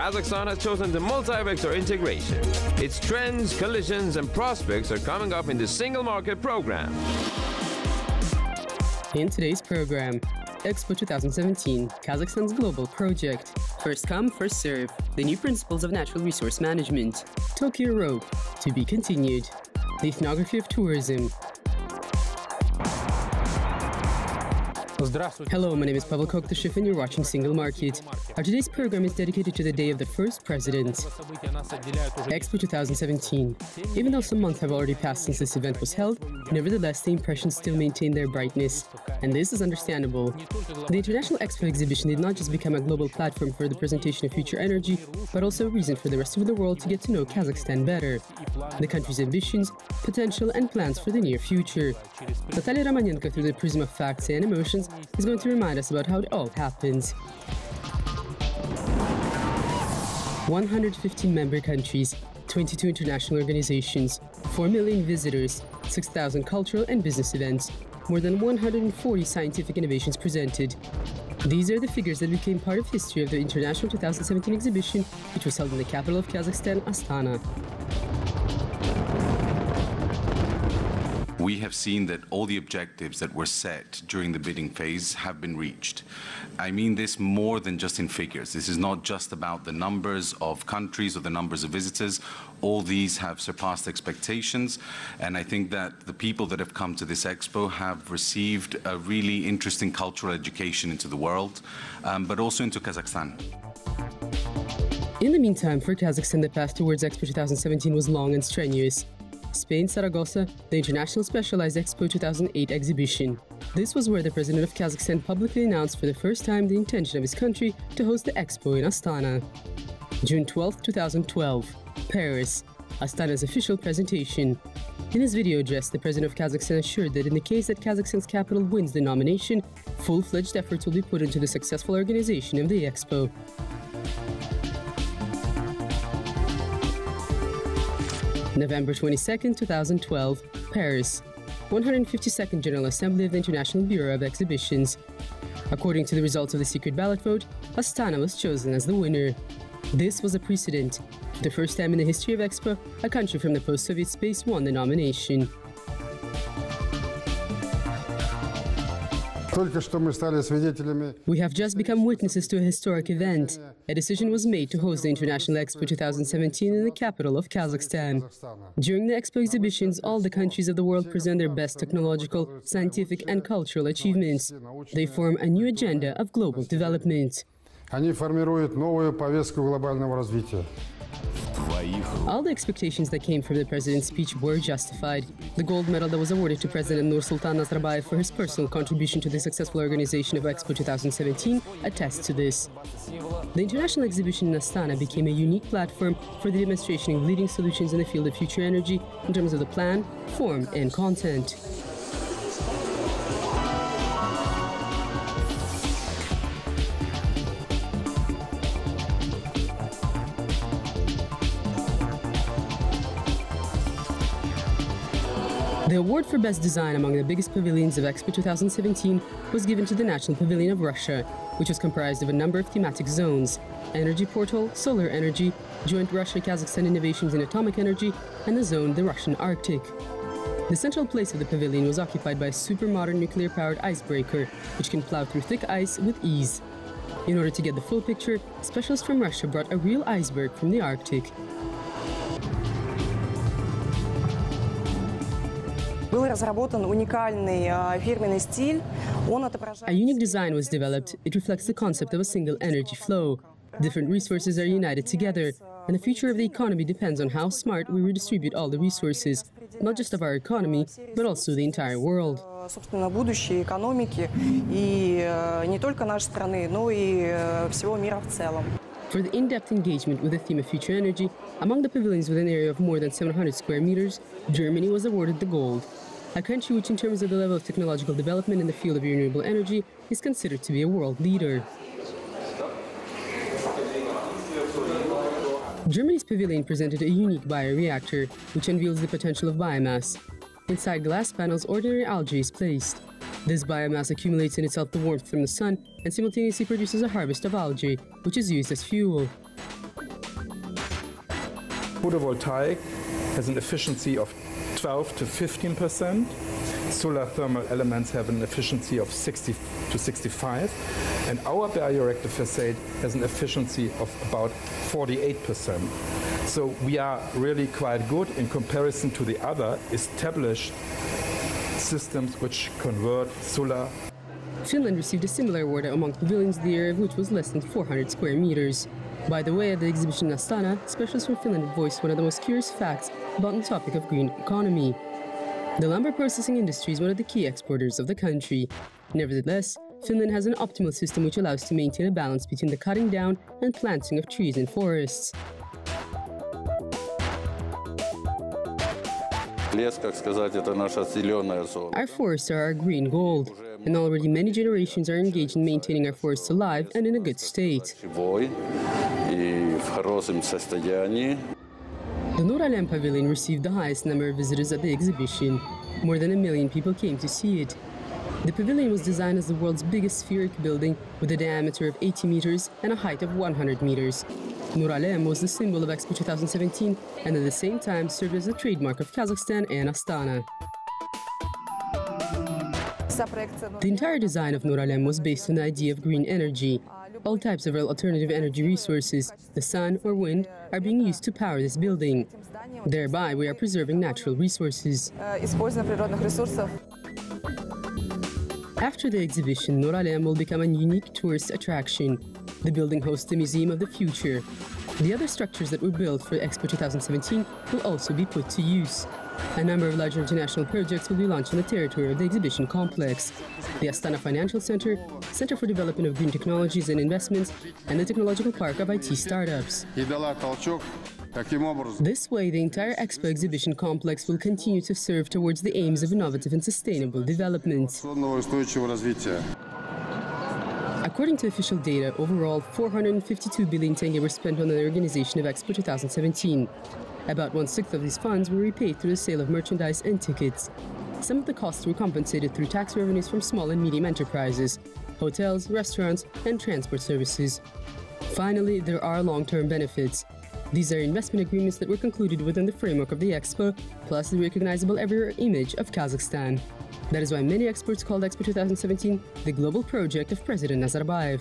Kazakhstan has chosen the multi-vector integration. Its trends, collisions and prospects are coming up in the Single Market Program. In today's program, EXPO 2017, Kazakhstan's global project. First come, first serve. The new principles of natural resource management. Tokyo Rope, to be continued. The ethnography of tourism. Hello, my name is Pavel Koktashev and you're watching Single Market. Our today's program is dedicated to the day of the first president. EXPO 2017. Even though some months have already passed since this event was held, nevertheless the impressions still maintain their brightness. And this is understandable. The International EXPO exhibition did not just become a global platform for the presentation of future energy, but also a reason for the rest of the world to get to know Kazakhstan better. The country's ambitions, potential and plans for the near future. Natalia Romanenko, through the prism of facts and emotions, is going to remind us about how it all happens. 115 member countries, 22 international organizations, 4 million visitors, 6,000 cultural and business events, more than 140 scientific innovations presented. These are the figures that became part of history of the International 2017 exhibition, which was held in the capital of Kazakhstan, Astana. We have seen that all the objectives that were set during the bidding phase have been reached. I mean this more than just in figures. This is not just about the numbers of countries or the numbers of visitors. All these have surpassed expectations, and I think that the people that have come to this expo have received a really interesting cultural education into the world, but also into Kazakhstan. In the meantime, for Kazakhstan, the path towards EXPO 2017 was long and strenuous. Spain, Zaragoza, the International Specialized EXPO 2008 exhibition. This was where the President of Kazakhstan publicly announced for the first time the intention of his country to host the Expo in Astana. June 12, 2012, Paris, Astana's official presentation. In his video address, the President of Kazakhstan assured that in the case that Kazakhstan's capital wins the nomination, full-fledged efforts will be put into the successful organization of the Expo. November 22, 2012, Paris, 152nd General Assembly of the International Bureau of Exhibitions. According to the results of the secret ballot vote, Astana was chosen as the winner. This was a precedent. For the first time in the history of EXPO, a country from the post-Soviet space won the nomination. We have just become witnesses to a historic event. A decision was made to host the International Expo 2017 in the capital of Kazakhstan. During the Expo exhibitions, all the countries of the world present their best technological, scientific and cultural achievements. They form a new agenda of global development. All the expectations that came from the president's speech were justified. The gold medal that was awarded to President Nursultan Nazarbayev for his personal contribution to the successful organization of EXPO 2017 attests to this. The international exhibition in Astana became a unique platform for the demonstration of leading solutions in the field of future energy in terms of the plan, form and content. The award for Best Design among the biggest pavilions of EXPO 2017 was given to the National Pavilion of Russia, which was comprised of a number of thematic zones: Energy Portal, Solar Energy, Joint Russia-Kazakhstan Innovations in Atomic Energy, and the zone the Russian Arctic. The central place of the pavilion was occupied by a super-modern nuclear-powered icebreaker, which can plow through thick ice with ease. In order to get the full picture, specialists from Russia brought a real iceberg from the Arctic. A unique design was developed. It reflects the concept of a single energy flow. Different resources are united together, and the future of the economy depends on how smart we redistribute all the resources, not just of our economy, but also the entire world. For the in-depth engagement with the theme of future energy, among the pavilions with an area of more than 700 square meters, Germany was awarded the gold. A country which, in terms of the level of technological development in the field of renewable energy, is considered to be a world leader. Germany's pavilion presented a unique bioreactor, which unveils the potential of biomass. Inside glass panels, ordinary algae is placed. This biomass accumulates in itself the warmth from the sun and simultaneously produces a harvest of algae, which is used as fuel. Photovoltaic has an efficiency of 12 to 15%. Solar thermal elements have an efficiency of 60 to 65. And our bioreactor facade has an efficiency of about 48%. So we are really quite good in comparison to the other established systems which convert solar. Finland received a similar award among pavilions the year, which was less than 400 square meters. By the way, at the exhibition in Astana, specialists from Finland voiced one of the most curious facts about the topic of green economy. The lumber processing industry is one of the key exporters of the country. Nevertheless, Finland has an optimal system which allows to maintain a balance between the cutting down and planting of trees and forests. Our forests are our green gold, and already many generations are engaged in maintaining our forests alive and in a good state. The Nuralem Pavilion received the highest number of visitors at the exhibition. More than 1 million people came to see it. The pavilion was designed as the world's biggest spheric building with a diameter of 80 meters and a height of 100 meters. Nuralem was the symbol of EXPO 2017 and at the same time served as a trademark of Kazakhstan and Astana. The entire design of Nuralem was based on the idea of green energy. All types of alternative energy resources, the sun or wind, are being used to power this building. Thereby, we are preserving natural resources. After the exhibition, Nuralem will become a unique tourist attraction. The building hosts the Museum of the Future. The other structures that were built for EXPO 2017 will also be put to use. A number of large international projects will be launched on the territory of the exhibition complex. The Astana Financial Center, Center for Development of Green Technologies and Investments, and the Technological Park of IT Startups. This way, the entire EXPO exhibition complex will continue to serve towards the aims of innovative and sustainable development. According to official data, overall 452 billion tenge were spent on the organization of EXPO 2017. About 1/6 of these funds were repaid through the sale of merchandise and tickets. Some of the costs were compensated through tax revenues from small and medium enterprises, hotels, restaurants, and transport services. Finally, there are long-term benefits. These are investment agreements that were concluded within the framework of the EXPO, plus the recognizable everywhere image of Kazakhstan. That is why many experts called EXPO 2017 the global project of President Nazarbayev.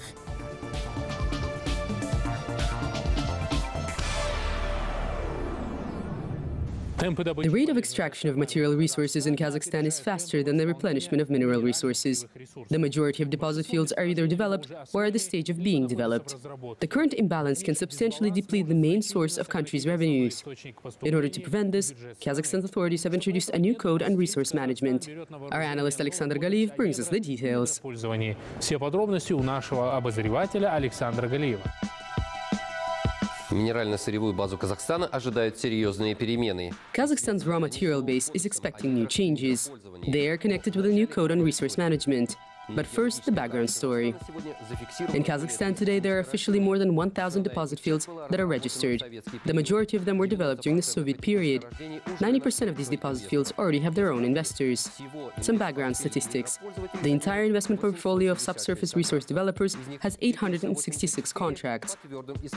The rate of extraction of material resources in Kazakhstan is faster than the replenishment of mineral resources. The majority of deposit fields are either developed or at the stage of being developed. The current imbalance can substantially deplete the main source of country's revenues. In order to prevent this, Kazakhstan's authorities have introduced a new code on resource management. Our analyst Alexander Galiyev brings us the details. Минерально-сырьевую базу Казахстана ожидают серьезные перемены. Kazakhstan's raw material base is expecting new changes. They are connected with a new code on resource management. But first, the background story. In Kazakhstan today, there are officially more than 1,000 deposit fields that are registered. The majority of them were developed during the Soviet period. 90% of these deposit fields already have their own investors. Some background statistics. The entire investment portfolio of subsurface resource developers has 866 contracts.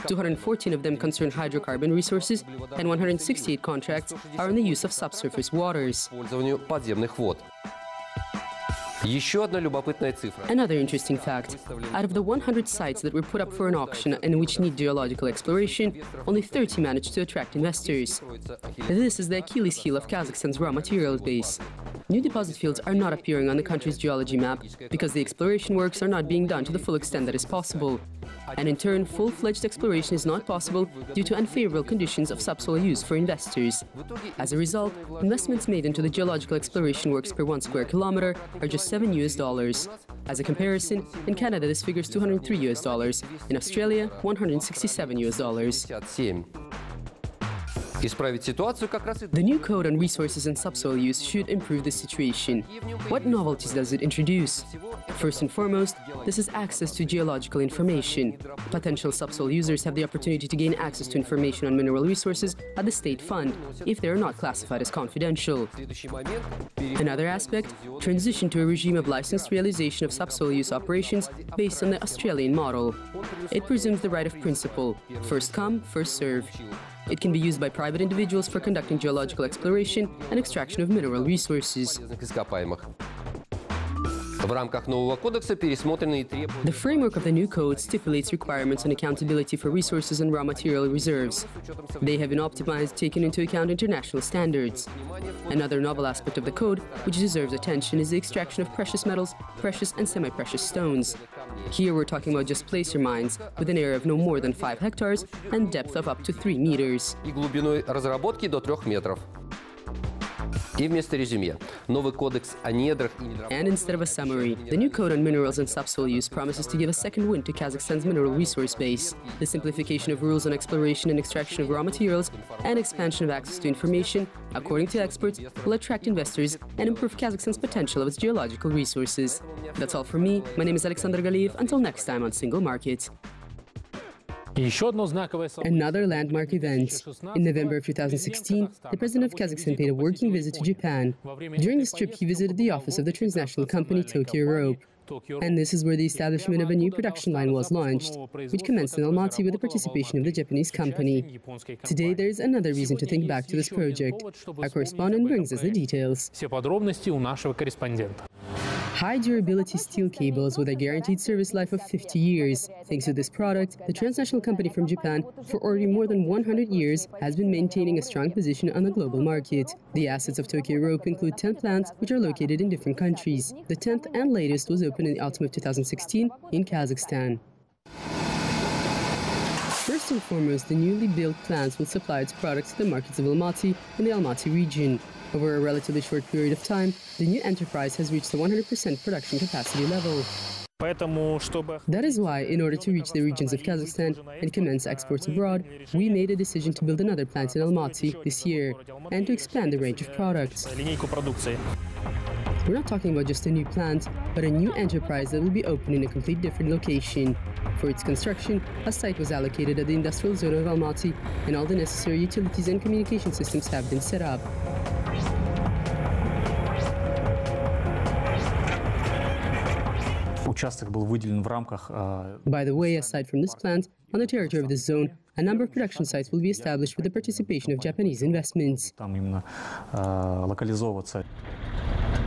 214 of them concern hydrocarbon resources, and 168 contracts are on the use of subsurface waters. Another interesting fact, out of the 100 sites that were put up for an auction and which need geological exploration, only 30 managed to attract investors. This is the Achilles heel of Kazakhstan's raw materials base. New deposit fields are not appearing on the country's geology map because the exploration works are not being done to the full extent that is possible. And in turn, full-fledged exploration is not possible due to unfavorable conditions of subsoil use for investors. As a result, investments made into the geological exploration works per 1 square kilometer are just $7. As a comparison, in Canada this figure is $203, in Australia $167. The new code on resources and subsoil use should improve the situation. What novelties does it introduce? First and foremost, this is access to geological information. Potential subsoil users have the opportunity to gain access to information on mineral resources at the state fund, if they are not classified as confidential. Another aspect, transition to a regime of licensed realization of subsoil use operations based on the Australian model. It presumes the right of principle, first come, first serve. It can be used by private individuals for conducting geological exploration and extraction of mineral resources. В рамках нового кодекса пересмотрены и требования. The framework of the new code stipulates requirements on accountability for resources and raw material reserves. They have been optimized, taking into account international standards. Another novel aspect of the code, which deserves attention, is the extraction of precious metals, precious and semi-precious stones. Here we're talking about just placer mines, with an area of no more than 5 hectares and depth of up to 3 meters. И глубиной разработки до 3 метров. И вместо резюме новый кодекс о недрах и недропользовании. And instead of a summary, the new code on minerals and subsoil use promises to give a second wind to Kazakhstan's mineral resource base. The simplification of rules on exploration and extraction of raw materials and expansion of access to information, according to experts, will attract investors and improve Kazakhstan's potential of its geological resources. That's all from me. My name is Alexander Galiyev. Until next time on Single Market. Another landmark event. In November of 2016, the president of Kazakhstan paid a working visit to Japan. During this trip, he visited the office of the transnational company Tokyo Rope. And this is where the establishment of a new production line was launched, which commenced in Almaty with the participation of the Japanese company. Today, there is another reason to think back to this project. Our correspondent brings us the details. High durability steel cables with a guaranteed service life of 50 years. Thanks to this product, the transnational company from Japan, for already more than 100 years, has been maintaining a strong position on the global market. The assets of Tokyo Rope include 10 plants, which are located in different countries. The 10th and latest was opened in the autumn of 2016 in Kazakhstan. First and foremost, the newly built plants will supply its products to the markets of Almaty and the Almaty region. Over a relatively short period of time, the new enterprise has reached the 100% production capacity level. That is why, in order to reach the regions of Kazakhstan and commence exports abroad, we made a decision to build another plant in Almaty this year and to expand the range of products. We're not talking about just a new plant, but a new enterprise that will be open in a complete different location. For its construction, a site was allocated at the industrial zone of Almaty, and all the necessary utilities and communication systems have been set up. By the way, aside from this plant, on the territory of this zone, a number of production sites will be established with the participation of Japanese investments.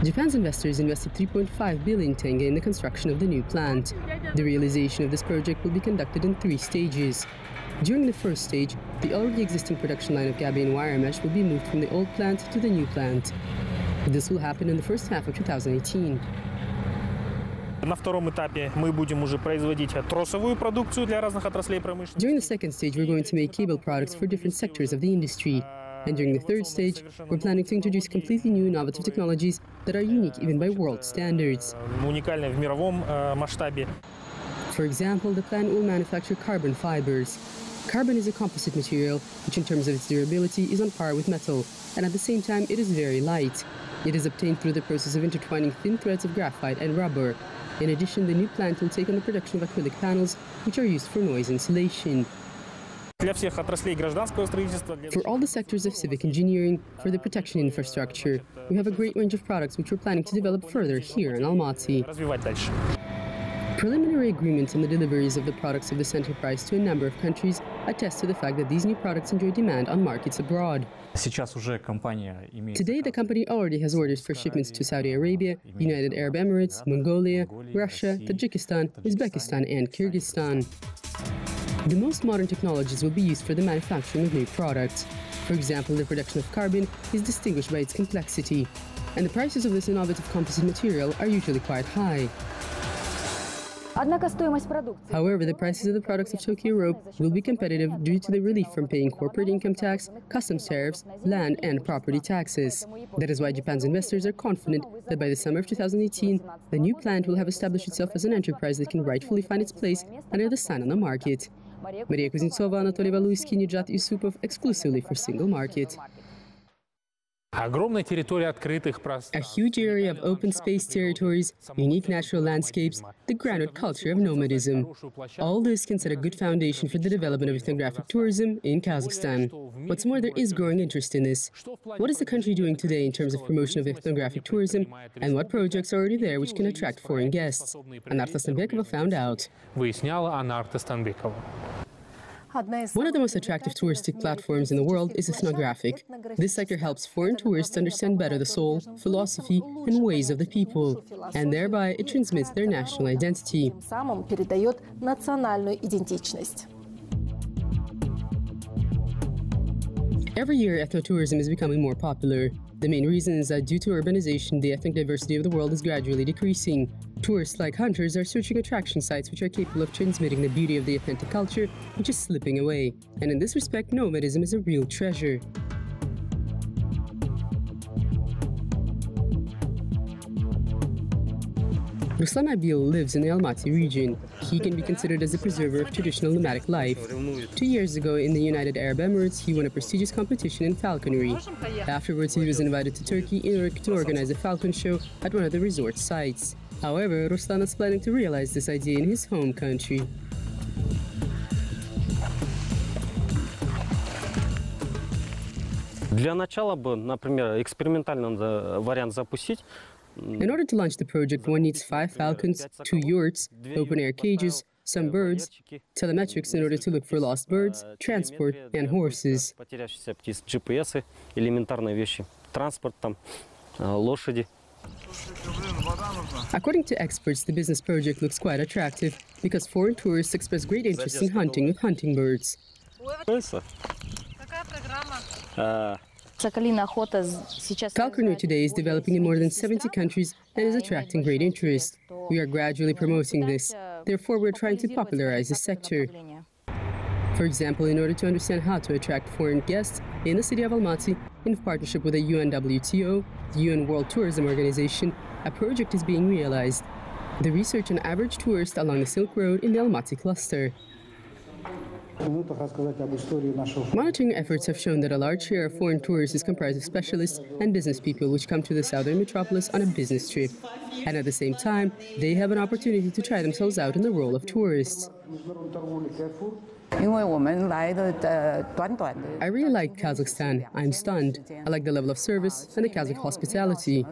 Japan's investors invested 3.5 billion tenge in the construction of the new plant. The realization of this project will be conducted in 3 stages. During the first stage, the already existing production line of gabion wire mesh will be moved from the old plant to the new plant. This will happen in the first half of 2018. На втором этапе мы будем уже производить тросовую продукцию для разных отраслей промышленности. During the second stage, we're going to make cable products for different sectors of the industry. And during the third stage, we're planning to introduce completely new innovative technologies that are unique even by world standards. Уникальные в мировом масштабе. For example, the plant will manufacture carbon fibers. Carbon is a composite material, which in terms of its durability is on par with metal, and at the same time it is very light. It is obtained through the process of intertwining thin threads of graphite and rubber. In addition, the new plant will take on the production of acrylic panels, which are used for noise insulation. For all the sectors of civic engineering, for the protection infrastructure, we have a great range of products which we're planning to develop further here in Almaty. Preliminary agreements on the deliveries of the products of this enterprise to a number of countries attest to the fact that these new products enjoy demand on markets abroad. Today, the company already has orders for shipments to Saudi Arabia, United Arab Emirates, Mongolia, Russia, Tajikistan, Uzbekistan, and Kyrgyzstan. The most modern technologies will be used for the manufacturing of new products. For example, the production of carbon is distinguished by its complexity, and the prices of this innovative composite material are usually quite high. However, the prices of the products of Tokyo Rope will be competitive due to the relief from paying corporate income tax, customs tariffs, land and property taxes. That is why Japan's investors are confident that by the summer of 2018, the new plant will have established itself as an enterprise that can rightfully find its place under the sun on the market. Maria Kuznetsova, Anatoly Valuysky, Nijat Yusupov, exclusively for Single Market. A huge area of open space territories, unique natural landscapes, the grounded culture of nomadism. All this can set a good foundation for the development of ethnographic tourism in Kazakhstan. What's more, there is growing interest in this. What is the country doing today in terms of promotion of ethnographic tourism, and what projects are already there which can attract foreign guests? Anarta Stanbekova found out. One of the most attractive touristic platforms in the world is ethnographic. This sector helps foreign tourists understand better the soul, philosophy, and ways of the people, and thereby it transmits their national identity. Every year, ethnotourism is becoming more popular. The main reason is that due to urbanization, the ethnic diversity of the world is gradually decreasing. Tourists like hunters are searching attraction sites which are capable of transmitting the beauty of the authentic culture, which is slipping away. And in this respect, nomadism is a real treasure. Ruslan Abil lives in the Almaty region. He can be considered as a preserver of traditional nomadic life. 2 years ago, in the United Arab Emirates, he won a prestigious competition in falconry. Afterwards, he was invited to Turkey in order to organize a falcon show at one of the resort sites. However, Ruslan is planning to realize this idea in his home country. Для начала бы, например, экспериментальный вариант запустить. In order to launch the project, one needs 5 falcons, 2 yurts, open-air cages, some birds, telemetrics in order to look for lost birds, transport, and horses. Потерявшиеся птицы, GPS, элементарные вещи, транспорт, там, лошади. According to experts, the business project looks quite attractive because foreign tourists express great interest in hunting with hunting birds. Falconry today is developing in more than 70 countries and is attracting great interest. We are gradually promoting this. Therefore, we're trying to popularize this sector. For example, in order to understand how to attract foreign guests in the city of Almaty, in partnership with the UNWTO, the UN World Tourism Organization, a project is being realized. The research on average tourists along the Silk Road in the Almaty cluster. Monitoring efforts have shown that a large share of foreign tourists is comprised of specialists and business people which come to the southern metropolis on a business trip. And at the same time, they have an opportunity to try themselves out in the role of tourists. I really like Kazakhstan. I'm stunned. I like the level of service and the Kazakh hospitality.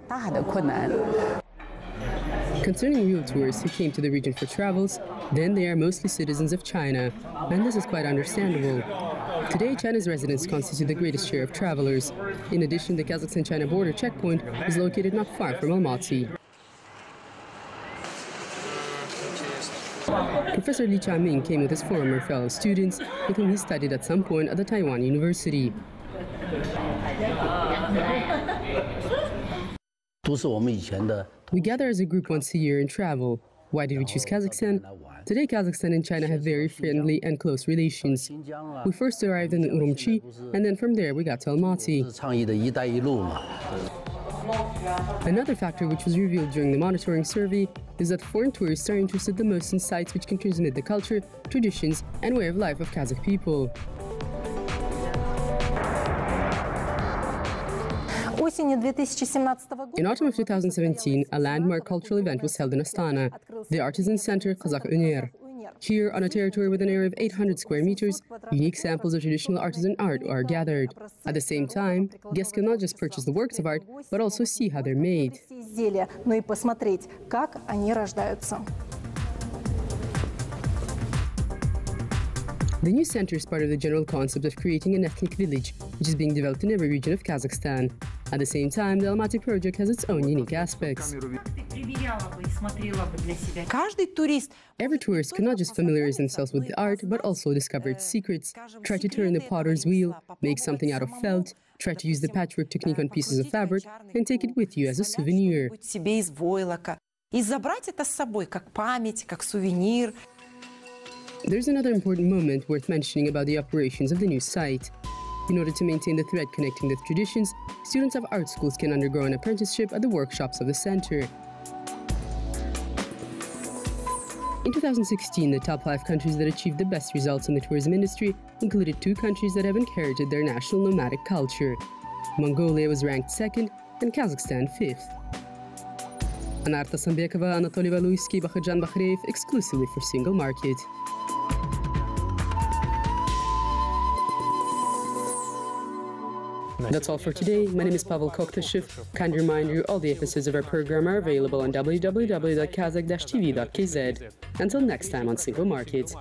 Concerning real tourists who came to the region for travels, then they are mostly citizens of China, and this is quite understandable. Today, China's residents constitute the greatest share of travelers. In addition, the Kazakhstan-China border checkpoint is located not far from Almaty. Professor Li Chaming came with his former fellow students, with whom he studied at some point at the Taiwan University. We gather as a group once a year and travel. Why did we choose Kazakhstan? Today, Kazakhstan and China have very friendly and close relations. We first arrived in Urumqi, and then from there we got to Almaty. Another factor which was revealed during the monitoring survey is that foreign tourists are interested the most in sites which can transmit the culture, traditions, and way of life of Kazakh people. In autumn of 2017, a landmark cultural event was held in Astana, the Artisan Center Kazakh Uner. Here, on a territory with an area of 800 square meters, unique samples of traditional artisan art are gathered. At the same time, guests can not just purchase the works of art, but also see how they're made. The new center is part of the general concept of creating an ethnic village, which is being developed in every region of Kazakhstan. At the same time, the Almaty project has its own unique aspects. Every tourist cannot just familiarize themselves with the art, but also discover its secrets, try to turn the potter's wheel, make something out of felt, try to use the patchwork technique on pieces of fabric, and take it with you as a souvenir. There's another important moment worth mentioning about the operations of the new site. In order to maintain the thread connecting the traditions, students of art schools can undergo an apprenticeship at the workshops of the center. In 2016, the top 5 countries that achieved the best results in the tourism industry included 2 countries that have inherited their national nomadic culture. Mongolia was ranked 2nd and Kazakhstan 5th. Anarta Sambekova, Anatoly Valuysky, Bakhajan Bakhreev, exclusively for Single Market. That's all for today. My name is Pavel Koktashev. Kind reminder, all the episodes of our program are available on www.kazakh-tv.kz. Until next time on Single Market.